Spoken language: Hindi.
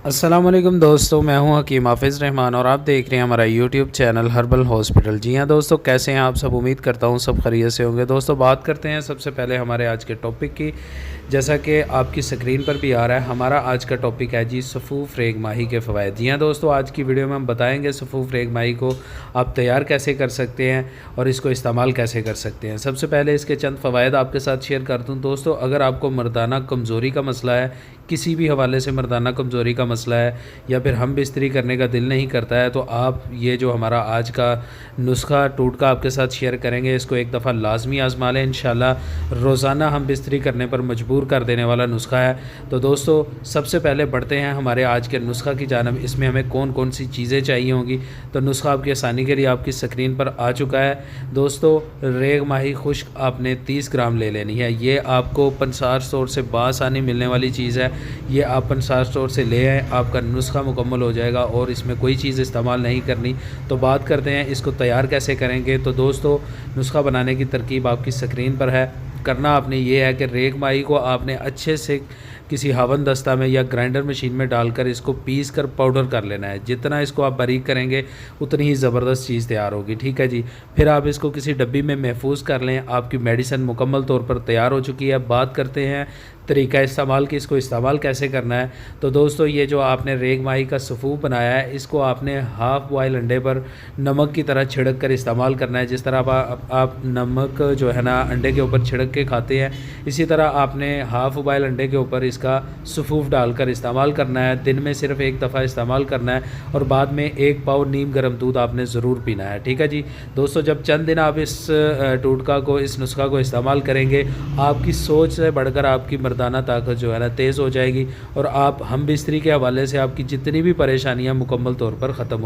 अस्सलामुअलैकुम दोस्तों, मैं हूं हकीम हाफिज़ रहमान और आप देख रहे हैं हमारा यूट्यूब चैनल हर्बल हॉस्पिटल। जी हां दोस्तों, कैसे हैं आप सब? उम्मीद करता हूं सब खैरियत से होंगे। दोस्तों बात करते हैं सबसे पहले हमारे आज के टॉपिक की। जैसा कि आपकी स्क्रीन पर भी आ रहा है, हमारा आज का टॉपिक है जी सफ़ूफ़ रेग माही के फ़वाइद। जी हाँ दोस्तों, आज की वीडियो में हम बताएंगे सफ़ूफ़ रेग माही को आप तैयार कैसे कर सकते हैं और इसको इस्तेमाल कैसे कर सकते हैं। सबसे पहले इसके चंद फ़वाइद आपके साथ शेयर कर दूँ। दोस्तों, अगर आपको मर्दाना कमज़ोरी का मसला है, किसी भी हवाले से मर्दाना कमज़ोरी का मसला है या फिर हम बिस्तरी करने का दिल नहीं करता है, तो आप ये जो हमारा आज का नुस्खा टोटका आपके साथ शेयर करेंगे, इसको एक दफ़ा लाजमी आज़मा लें। इंशाल्लाह रोज़ाना हम बिस्तरी करने पर मजबूर कर देने वाला नुस्खा है। तो दोस्तों सबसे पहले बढ़ते हैं हमारे आज के नुस्खा की जानब। इसमें हमें कौन कौन सी चीज़ें चाहिए होंगी, तो नुस्खा आपकी आसानी के लिए आपकी स्क्रीन पर आ चुका है। दोस्तों, रेग माही खुश्क आपने 30 ग्राम ले लेनी है। ये आपको पंसार स्टोर से बासानी मिलने वाली चीज़ है। ये आप पंसार स्टोर से ले आएँ, आपका नुस्खा मुकम्मल हो जाएगा और इसमें कोई चीज़ इस्तेमाल नहीं करनी। तो बात करते हैं इसको तैयार कैसे करेंगे। तो दोस्तों, नुस्खा बनाने की तरकीब आपकी स्क्रीन पर है। करना आपने ये है कि रेग माही को आपने अच्छे से किसी हवन दस्ता में या ग्राइंडर मशीन में डालकर इसको पीस कर पाउडर कर लेना है। जितना इसको आप बारीक करेंगे उतनी ही ज़बरदस्त चीज़ तैयार होगी। ठीक है जी। फिर आप इसको किसी डब्बी में महफूज कर लें। आपकी मेडिसिन मुकम्मल तौर पर तैयार हो चुकी है। बात करते हैं तरीका इस्तेमाल की, इसको इस्तेमाल कैसे करना है। तो दोस्तों, ये जो आपने रेग माही का सफ़ूफ बनाया है, इसको आपने हाफ़ बॉयल अंडे पर नमक की तरह छिड़क कर इस्तेमाल करना है। जिस तरह आप नमक जो है ना अंडे के ऊपर छिड़क के खाते हैं, इसी तरह आपने हाफ़ बॉयल अंडे के ऊपर इसका सफ़ूफ डालकर इस्तेमाल करना है। दिन में सिर्फ एक दफ़ा इस्तेमाल करना है और बाद में 1 पाव नीम गर्म दूध आपने ज़रूर पीना है। ठीक है जी। दोस्तों, जब चंद दिन आप इस टोटका को, इस नुस्खा को इस्तेमाल करेंगे, आपकी सोच से बढ़कर आपकी मर्दाना ताकत जो है ना तेज़ हो जाएगी और आप हम बिस्तरी के हवाले से आपकी जितनी भी परेशानियां मुकम्मल तौर पर ख़त्म हो